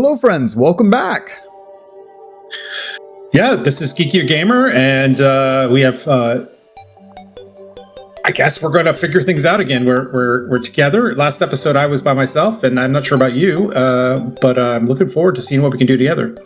Hello, friends. Welcome back. Yeah, this is Geek Gamer, and we have. I guess we're going to figure things out again. We're together. Last episode, I was by myself, and I'm not sure about you, but I'm looking forward to seeing what we can do together.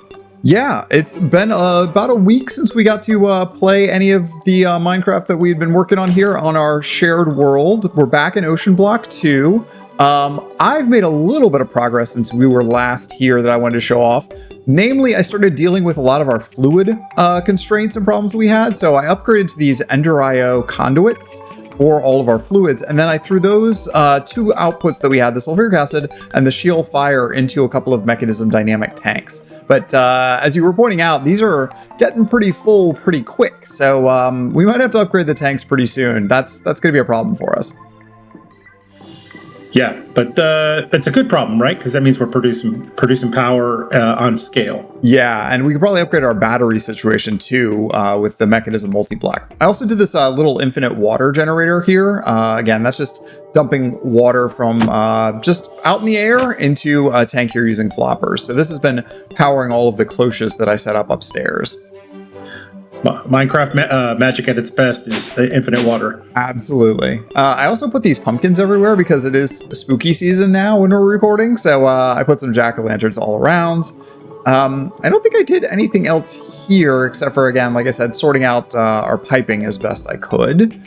Yeah, it's been about a week since we got to play any of the Minecraft that we had been working on here on our shared world. We're back in Oceanblock 2. I've made a little bit of progress since we were last here that I wanted to show off. Namely, I started dealing with a lot of our fluid constraints and problems we had. So I upgraded to these Ender IO conduits for all of our fluids. And then I threw those two outputs that we had, the sulfuric acid and the shield fire, into a couple of mechanism dynamic tanks. But as you were pointing out, these are getting pretty full pretty quick. So we might have to upgrade the tanks pretty soon. That's going to be a problem for us. Yeah, but it's a good problem, right? Because that means we're producing power on scale. Yeah, and we could probably upgrade our battery situation too with the mechanism multi-block. I also did this little infinite water generator here. Again, that's just dumping water from just out in the air into a tank here using floppers. So this has been powering all of the cloches that I set up upstairs. Minecraft magic at its best is infinite water. Absolutely. I also put these pumpkins everywhere because it is spooky season now when we're recording. So I put some jack-o'-lanterns all around. I don't think I did anything else here except for, again, like I said, sorting out our piping as best I could.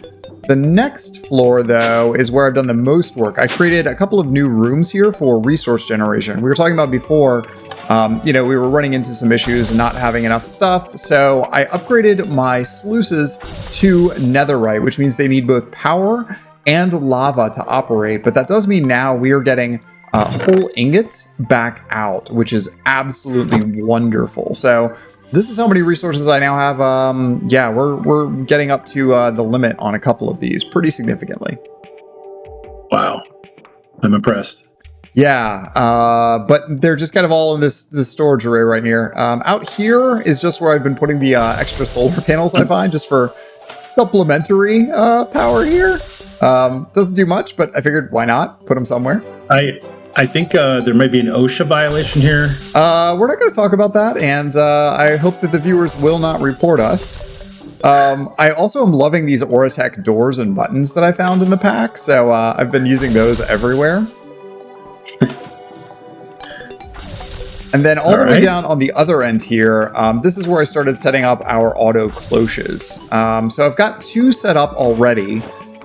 The next floor, though, is where I've done the most work. I created a couple of new rooms here for resource generation. We were talking about before, we were running into some issues and not having enough stuff. So I upgraded my sluices to netherite, which means they need both power and lava to operate. But that does mean now we are getting whole ingots back out, which is absolutely wonderful. So this is how many resources I now have. We're getting up to the limit on a couple of these pretty significantly. Wow. I'm impressed. Yeah, but they're just kind of all in this storage array right here. Out here is just where I've been putting the extra solar panels I find just for supplementary power here. Doesn't do much, but I figured why not put them somewhere. I think there might be an OSHA violation here. We're not going to talk about that, and I hope that the viewers will not report us. I also am loving these Oratech doors and buttons that I found in the pack, so I've been using those everywhere. And then all the way down on the other end here, this is where I started setting up our auto cloches. So I've got two set up already.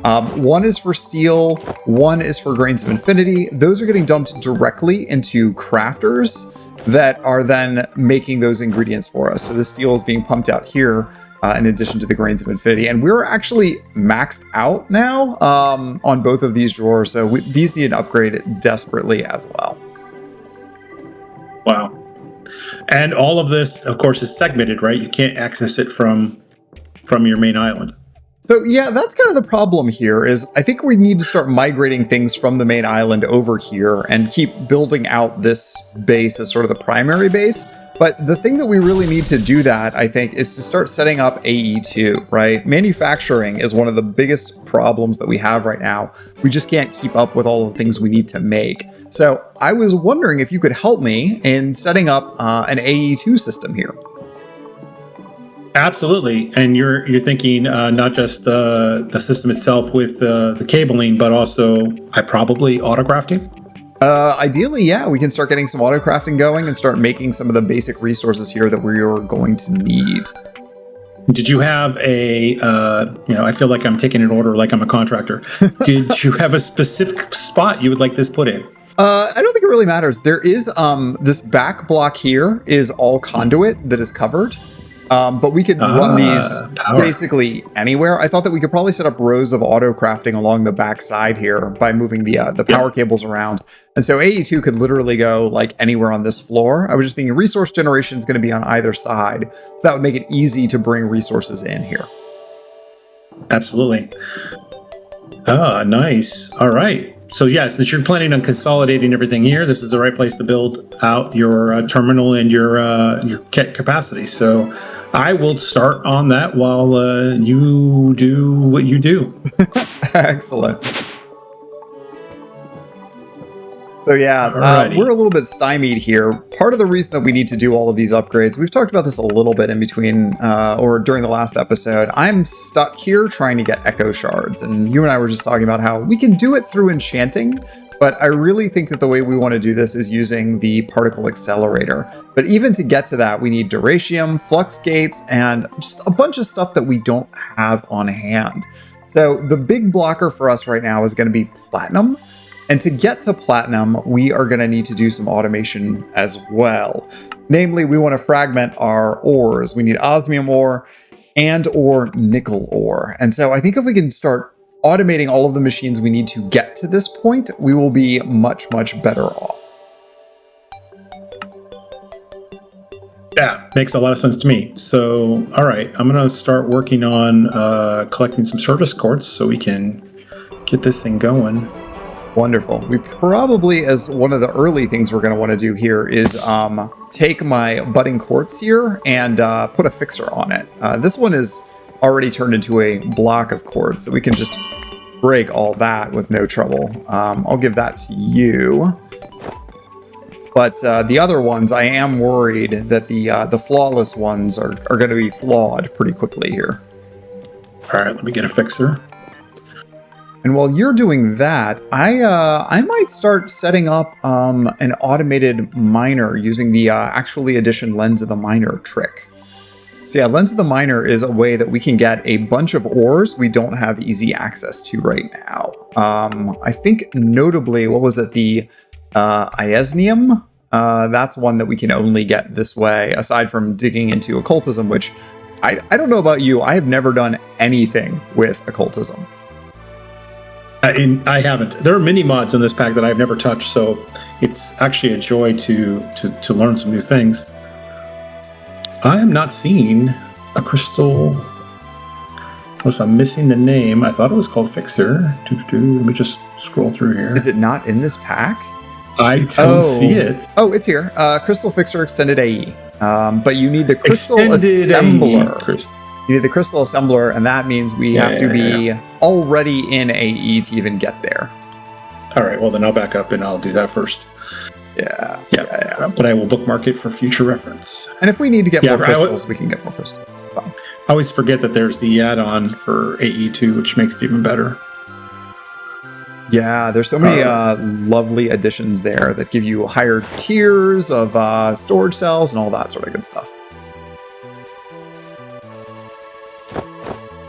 One is for steel, one is for grains of infinity. Those are getting dumped directly into crafters that are then making those ingredients for us. So the steel is being pumped out here in addition to the grains of infinity. And we're actually maxed out now on both of these drawers. So these need an upgrade desperately as well. Wow. And all of this, of course, is segmented, right? You can't access it from your main island. So yeah, that's kind of the problem here is I think we need to start migrating things from the main island over here and keep building out this base as sort of the primary base. But the thing that we really need to do that, I think, is to start setting up AE2, right? Manufacturing is one of the biggest problems that we have right now. We just can't keep up with all the things we need to make. So I was wondering if you could help me in setting up an AE2 system here. Absolutely, and you're thinking not just the system itself with the cabling, but also probably autocrafting. Ideally, yeah, we can start getting some auto crafting going and start making some of the basic resources here that we are going to need. Did you have I feel like I'm taking an order like I'm a contractor. Did you have a specific spot you would like this put in? I don't think it really matters. There is this back block here is all conduit that is covered. But we could run these basically anywhere. I thought that we could probably set up rows of auto crafting along the back side here by moving the power cables around. And so AE2 could literally go like anywhere on this floor. I was just thinking resource generation is going to be on either side. So that would make it easy to bring resources in here. Absolutely. Nice. All right. So yeah, since you're planning on consolidating everything here, this is the right place to build out your terminal and your capacity. So I will start on that while you do what you do. Excellent. So yeah, Alrighty. we're a little bit stymied here. Part of the reason that we need to do all of these upgrades, we've talked about this a little bit in between, or during the last episode. I'm stuck here trying to get echo shards, and you and I were just talking about how we can do it through enchanting, but I really think that the way we want to do this is using the particle accelerator. But even to get to that, we need duratium, flux gates, and just a bunch of stuff that we don't have on hand. So the big blocker for us right now is going to be platinum. And to get to platinum, we are going to need to do some automation as well. Namely, we want to fragment our ores. We need osmium ore and or nickel ore. And so I think if we can start automating all of the machines we need to get to this point, we will be much, much better off. Yeah, makes a lot of sense to me. So, all right, I'm going to start working on collecting some service quartz so we can get this thing going. Wonderful. We probably, as one of the early things we're going to want to do here is take my budding quartz here and put a fixer on it. This one is already turned into a block of quartz, so we can just break all that with no trouble. I'll give that to you. But the other ones, I am worried that the flawless ones are going to be flawed pretty quickly here. All right, let me get a fixer. And while you're doing that, I might start setting up an automated miner using the actually addition lens of the miner trick. So yeah, lens of the miner is a way that we can get a bunch of ores we don't have easy access to right now. I think notably, what was it? The iasnium? That's one that we can only get this way, aside from digging into occultism, which I don't know about you. I have never done anything with occultism. I haven't. There are mini mods in this pack that I've never touched, so it's actually a joy to learn some new things. I am not seeing a crystal. Unless I'm missing the name. I thought it was called Fixer. Let me just scroll through here. Is it not in this pack? I don't see it. Oh, it's here. Crystal Fixer Extended AE. But you need the Crystal Extended Assembler. You need the Crystal Assembler, and that means we have to be already in AE to even get there. All right, well then I'll back up and I'll do that first. Yeah. But I will bookmark it for future reference. And if we need to get more crystals, we can get more crystals. Fine. I always forget that there's the add-on for AE2, which makes it even better. Yeah, there's so many lovely additions there that give you higher tiers of storage cells and all that sort of good stuff.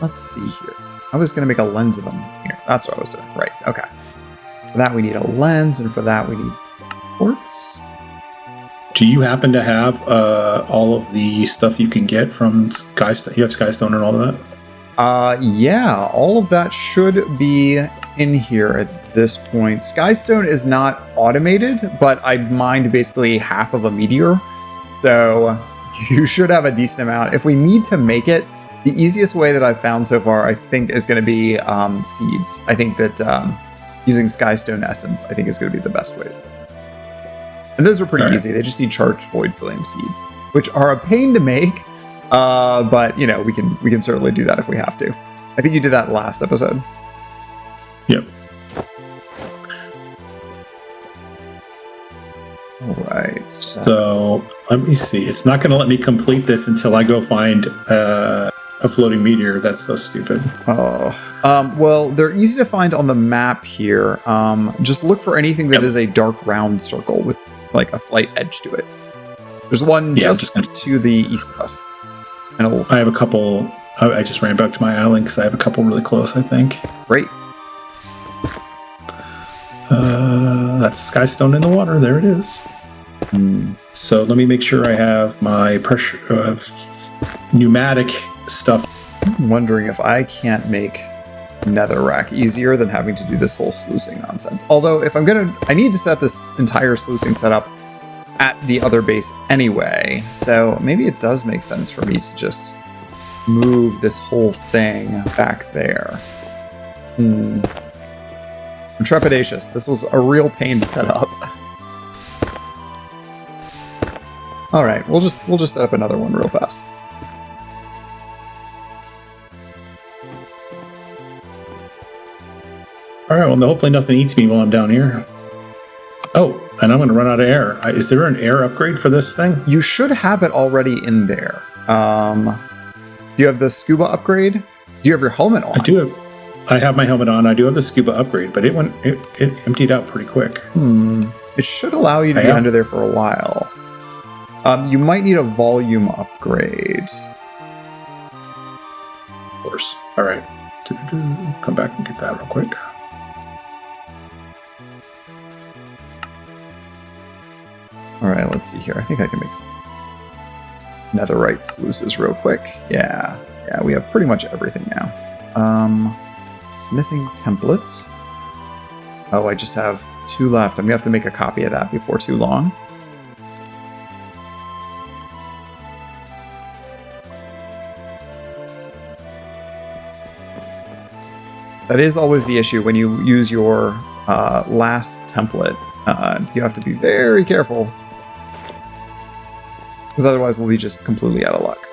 Let's see here. I was going to make a lens of them here. That's what I was doing. Right, okay. For that we need a lens, and for that we need quartz. Do you happen to have all of the stuff you can get from Skystone? You have Skystone and all of that? Yeah, all of that should be in here at this point. Skystone is not automated, but I mined basically half of a meteor. So you should have a decent amount. If we need to make it, the easiest way that I've found so far, I think, is going to be seeds. I think that using Skystone Essence, I think, is going to be the best way to do it. And those are pretty easy. They just need charged void flame seeds, which are a pain to make. But you know, we can certainly do that if we have to. I think you did that last episode. Yep. All right. So let me see. It's not going to let me complete this until I go find a floating meteor. That's so stupid. Oh. Well, they're easy to find on the map here. Just look for anything that is a dark round circle with like a slight edge to it. There's one just to the east of us. And I have a couple. I just ran back to my island because I have a couple really close, I think. Great. That's a Skystone in the water. There it is. So let me make sure I have my pressure pneumatic stuff. I'm wondering if I can't make netherack easier than having to do this whole sluicing nonsense. Although if I need to set this entire sluicing setup at the other base anyway. So maybe it does make sense for me to just move this whole thing back there. I'm trepidatious. This was a real pain to set up. All right, we'll just set up another one real fast. All right, well, hopefully nothing eats me while I'm down here. Oh, and I'm going to run out of air. Is there an air upgrade for this thing? You should have it already in there. Do you have the scuba upgrade? Do you have your helmet on? I do. I have my helmet on. I do have the scuba upgrade, but it emptied out pretty quick. It should allow you to be under there for a while. You might need a volume upgrade. Of course. All right. Come back and get that real quick. All right, let's see here. I think I can make some netherite sluices real quick. Yeah, we have pretty much everything now. Smithing templates. Oh, I just have 2 left. I'm gonna have to make a copy of that before too long. That is always the issue when you use your last template. You have to be very careful, because otherwise we'll be just completely out of luck.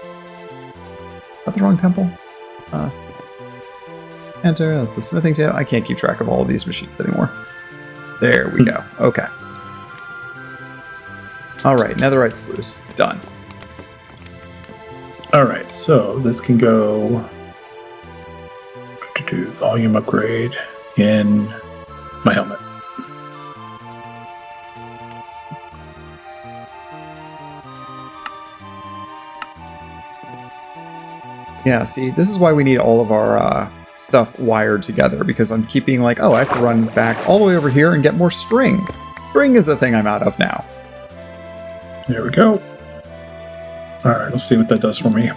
Is that the wrong temple? Enter, that's the smithing table. I can't keep track of all of these machines anymore. There we go. Okay. All right, netherite sluice. Done. All right, so this can go to do volume upgrade in my helmet. Yeah, see, this is why we need all of our stuff wired together, because I'm keeping like, oh, I have to run back all the way over here and get more string. String is a thing I'm out of now. There we go. All right, let's see what that does for me.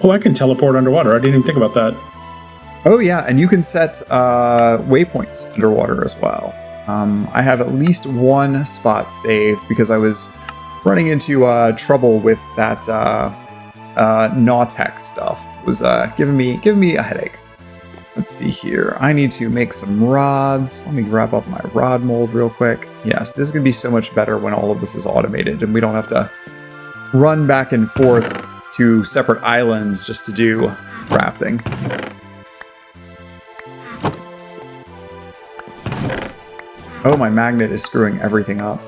Oh, I can teleport underwater. I didn't even think about that. Oh yeah, and you can set waypoints underwater as well. I have at least 1 spot saved because I was running into trouble with that netherack stuff. It was giving me a headache. Let's see here. I need to make some rods. Let me grab up my rod mold real quick. Yes, this is going to be so much better when all of this is automated and we don't have to run back and forth to separate islands just to do crafting. Oh, my magnet is screwing everything up.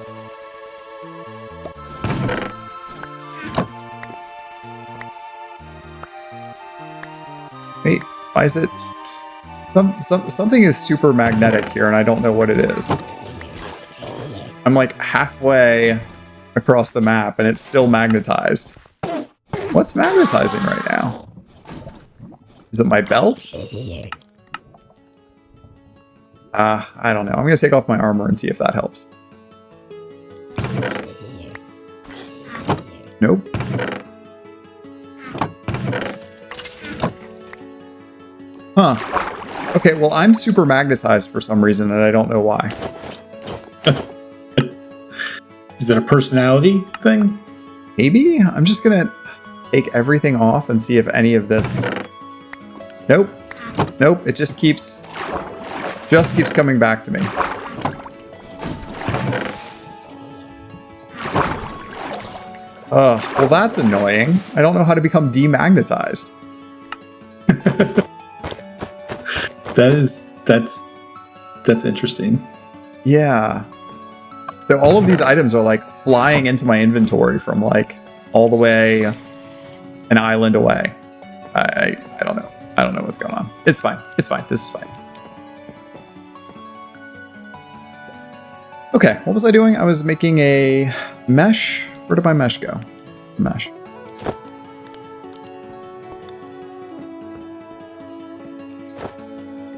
Wait, why is it... Something is super magnetic here, and I don't know what it is. I'm like halfway across the map, and it's still magnetized. What's magnetizing right now? Is it my belt? I don't know. I'm going to take off my armor and see if that helps. Nope. Huh. Okay, well, I'm super magnetized for some reason, and I don't know why. Is it a personality thing? Maybe? I'm just going to take everything off and see if any of this... Nope. Nope, it just keeps coming back to me. Well, that's annoying. I don't know how to become demagnetized. That's interesting. Yeah. So all of these items are like flying into my inventory from like all the way an island away. I don't know. I don't know what's going on. It's fine. It's fine. This is fine. Okay, what was I doing? I was making a mesh. Where did my mesh go? Mesh.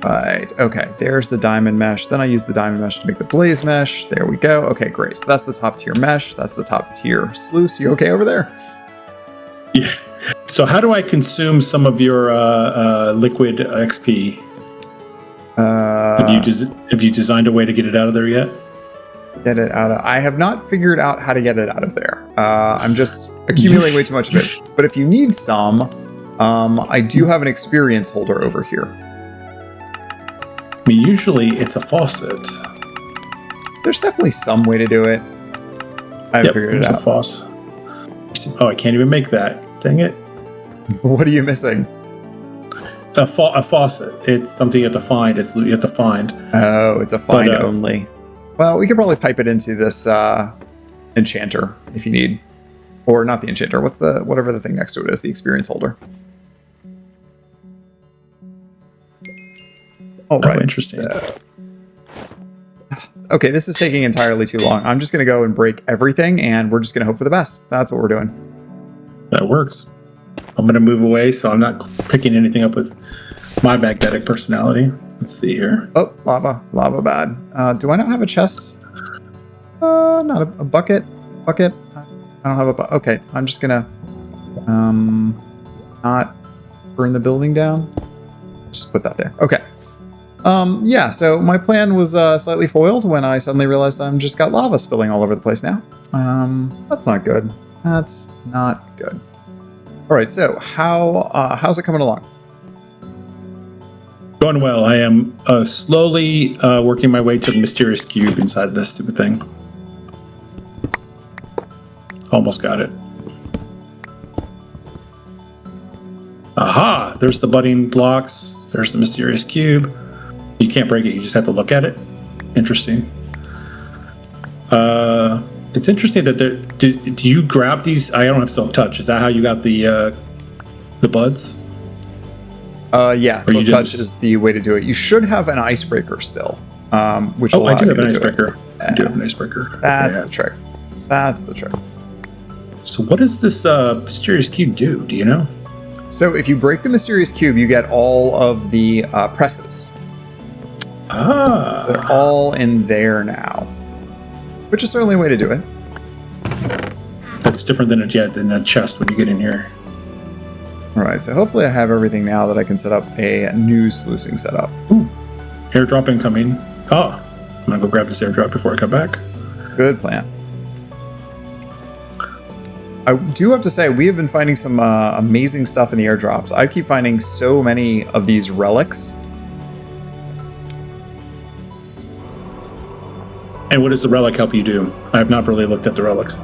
Right, okay, there's the diamond mesh. Then I use the diamond mesh to make the blaze mesh. There we go. Okay, great. So that's the top tier mesh. That's the top tier sluice. You okay over there? Yeah. So how do I consume some of your liquid XP? Have you designed a way to get it out of there yet? Get it out of... I have not figured out how to get it out of there. I'm just accumulating way too much of it. But if you need some, I do have an experience holder over here. I mean, usually it's a faucet. There's definitely some way to do it. I haven't figured it out. A faucet. Oh, I can't even make that. Dang it. What are you missing? a faucet. It's something you have to find. You have to find. Oh, it's a find only. Well, we could probably pipe it into this enchanter if you need. Or not the enchanter. Whatever the thing next to it is, the experience holder. All right. Oh, interesting. Okay, this is taking entirely too long. I'm just going to go and break everything, and we're just going to hope for the best. That's what we're doing. That works. I'm going to move away, so I'm not picking anything up with my magnetic personality. Let's see here. Oh, lava. Lava bad. Do I not have a chest? Not a bucket. Bucket. I don't have a bucket. Okay, I'm just going to not burn the building down. Just put that there. Okay. Yeah, so my plan was slightly foiled when I suddenly realized I'm just got lava spilling all over the place now. That's not good. That's not good. All right, so how's it coming along? Going well. I am slowly working my way to the mysterious cube inside this stupid thing. Almost got it. Aha! There's the budding blocks. There's the mysterious cube. You can't break it. You just have to look at it. Interesting. It's interesting that do you grab these? I don't have silk touch. Is that how you got the buds? Yeah, silk touch is the way to do it. You should have an icebreaker still. Which I do have an icebreaker. I do have an icebreaker. That's the trick. That's the trick. So what does this mysterious cube do? Do you know? So if you break the mysterious cube, you get all of the presses. Ah. So they're all in there now, which is certainly a way to do it. That's different than a chest when you get in here. All right, so hopefully I have everything now that I can set up a new sluicing setup. Ooh. Airdrop incoming. Oh, I'm gonna go grab this airdrop before I come back. Good plan. I do have to say, we have been finding some amazing stuff in the airdrops. I keep finding so many of these relics. And what does the relic help you do? I have not really looked at the relics.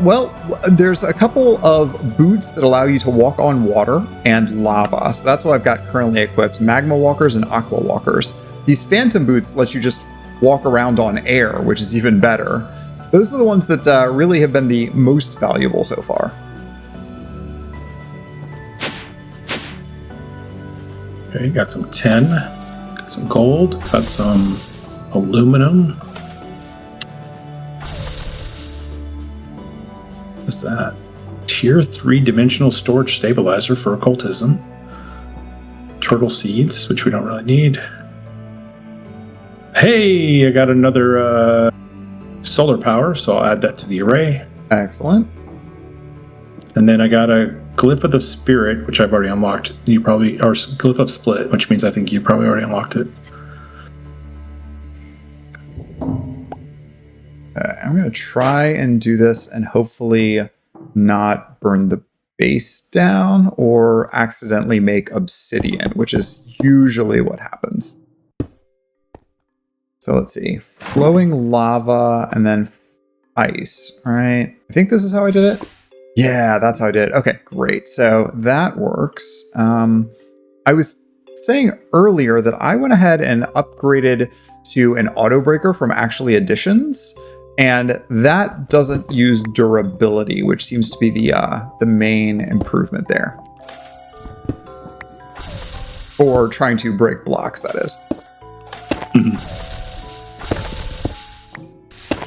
Well, there's a couple of boots that allow you to walk on water and lava. So that's what I've got currently equipped. Magma walkers and aqua walkers. These phantom boots let you just walk around on air, which is even better. Those are the ones that really have been the most valuable so far. Okay, got some tin, got some gold, got some aluminum. What's that? Tier 3 dimensional storage stabilizer for occultism. Turtle seeds, which we don't really need. Hey, I got another solar power, so I'll add that to the array. Excellent. And then I got a glyph of the spirit, which I've already unlocked. Or glyph of split, which means I think you probably already unlocked it. I'm going to try and do this and hopefully not burn the base down or accidentally make obsidian, which is usually what happens. So let's see. Flowing lava and then ice, right? I think this is how I did it. Yeah, that's how I did it. Okay, great. So that works. I was saying earlier that I went ahead and upgraded to an auto breaker from Actually Additions. And that doesn't use durability, which seems to be the main improvement there. For trying to break blocks, that is.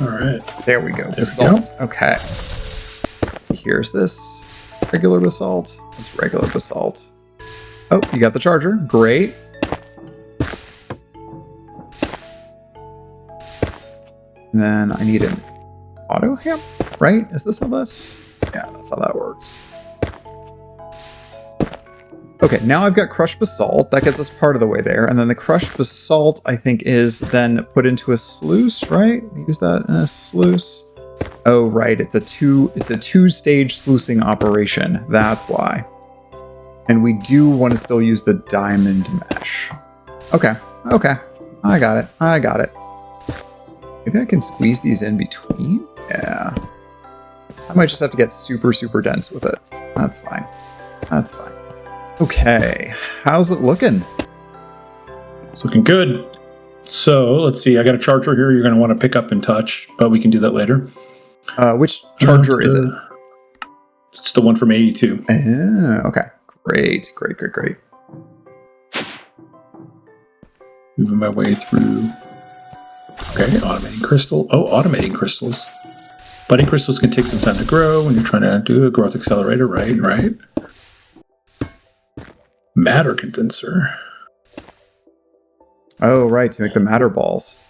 All right. There we go. Basalt. Okay. Here's this regular basalt. That's regular basalt. Oh, you got the charger. Great. And then I need an auto hamp, right? Is this how this? Yeah, that's how that works. Okay, now I've got crushed basalt. That gets us part of the way there. And then the crushed basalt, I think, is then put into a sluice, right? Use that in a sluice. Oh, right. It's a two-stage sluicing operation. That's why. And we do want to still use the diamond mesh. Okay. Okay. I got it. I got it. Maybe I can squeeze these in between? Yeah. I might just have to get super, super dense with it. That's fine. That's fine. Okay, how's it looking? It's looking good. So let's see. I got a charger here you're going to want to pick up and touch, but we can do that later. Which charger is it? It's the one from E22. Okay, great. Moving my way through. Okay, automating crystal. Oh, automating crystals. Budding crystals can take some time to grow when you're trying to do a growth accelerator, right? Matter condenser. Oh, right, to make the matter balls.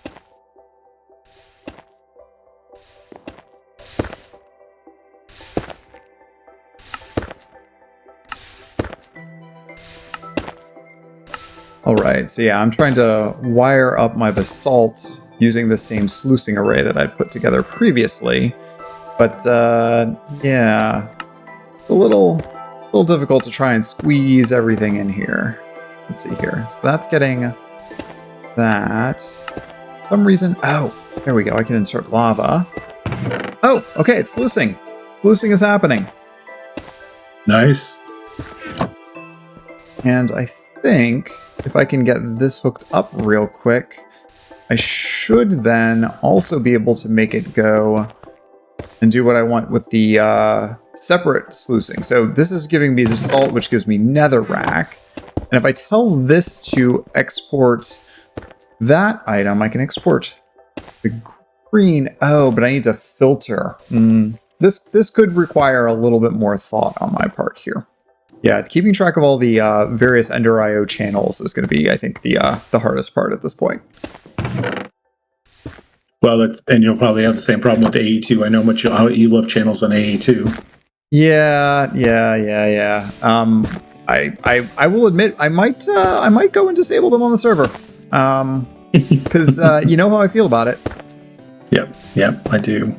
All right, so yeah, I'm trying to wire up my basalt using the same sluicing array that I'd put together previously. But yeah, it's a little difficult to try and squeeze everything in here. Let's see here. So that's getting that. For some reason, oh, there we go. I can insert lava. Oh, okay, it's sluicing. Sluicing is happening. Nice. And I think if I can get this hooked up real quick, I should then also be able to make it go and do what I want with the separate sluicing. So this is giving me the salt, which gives me netherack. And if I tell this to export that item, I can export the green. Oh, but I need to filter. This could require a little bit more thought on my part here. Yeah, keeping track of all the various Ender IO channels is going to be, I think, the hardest part at this point. Well, and you'll probably have the same problem with the AE2. I know how you love channels on AE2. Yeah. I will admit I might go and disable them on the server, because you know how I feel about it. Yep, I do.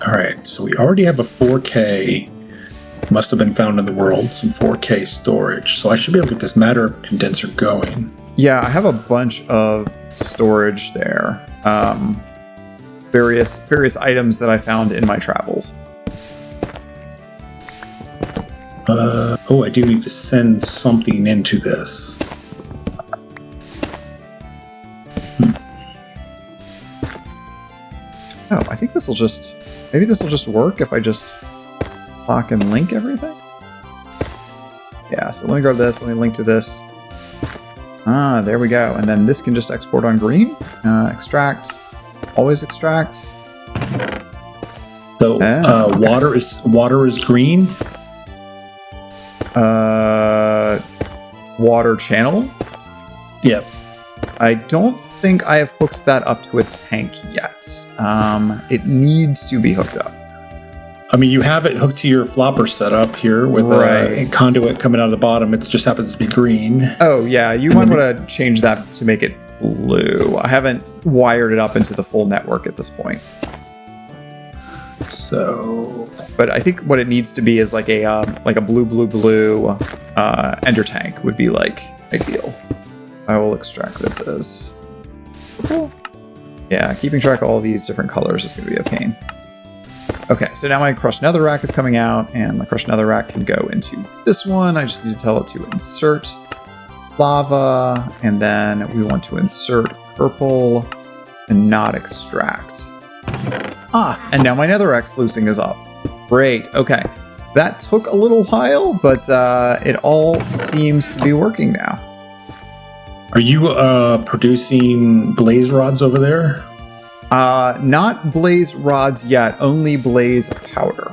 All right, so we already have a 4K. Must have been found in the world, some 4K storage. So I should be able to get this matter condenser going. Yeah, I have a bunch of storage there. Various items that I found in my travels. Oh, I do need to send something into this. Oh, I think maybe this will just work if I just lock and link everything. Yeah, so let me grab this, let me link to this. Ah, there we go. And then this can just export on green. Extract. Always extract. So water is green. Water channel. Yep. I don't think I have hooked that up to a tank yet. It needs to be hooked up. I mean, you have it hooked to your flopper setup here with a conduit coming out of the bottom. It just happens to be green. Oh, yeah. You might want to change that to make it blue. I haven't wired it up into the full network at this point. So, but I think what it needs to be is like a blue ender tank would be like ideal. I will extract this as purple. Yeah, keeping track of all these different colors is going to be a pain. Okay, so now my crushed netherack is coming out, and my crushed netherack can go into this one. I just need to tell it to insert lava, and then we want to insert purple and not extract. Ah, and now my netherack sluicing is up. Great, okay. That took a little while, but it all seems to be working now. Are you producing blaze rods over there? Not blaze rods yet, only blaze powder.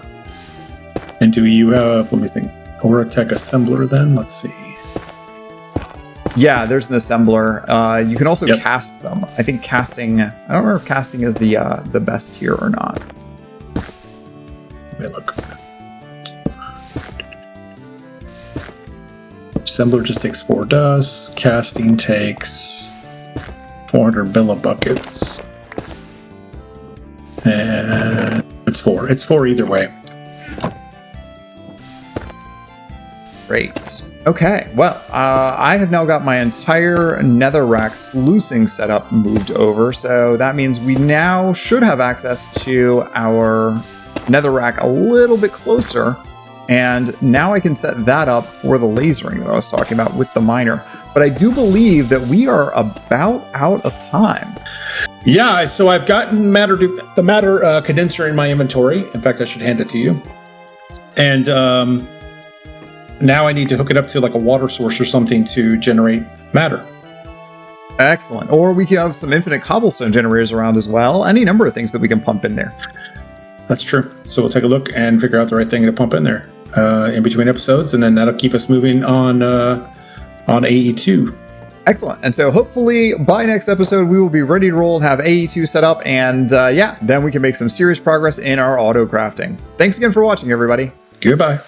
And do you have, let me think, Oratech assembler then? Let's see. Yeah, there's an assembler. You can also cast them. I think casting, I don't remember if casting is the best here or not. Let me look. Assembler just takes 4 dust. Casting takes 400 buckets. And it's 4. It's 4 either way. Great. Okay, well, I have now got my entire netherack sluicing setup moved over, so that means we now should have access to our netherack a little bit closer And now I can set that up for the lasering that I was talking about with the miner. But I do believe that we are about out of time. Yeah, so I've gotten the matter condenser in my inventory. In fact, I should hand it to you. And now I need to hook it up to like a water source or something to generate matter. Excellent. Or we can have some infinite cobblestone generators around as well. Any number of things that we can pump in there. That's true. So we'll take a look and figure out the right thing to pump in there in between episodes, and then that'll keep us moving on AE2. Excellent. And so hopefully by next episode, we will be ready to roll and have AE2 set up. And yeah, then we can make some serious progress in our auto crafting. Thanks again for watching, everybody. Goodbye.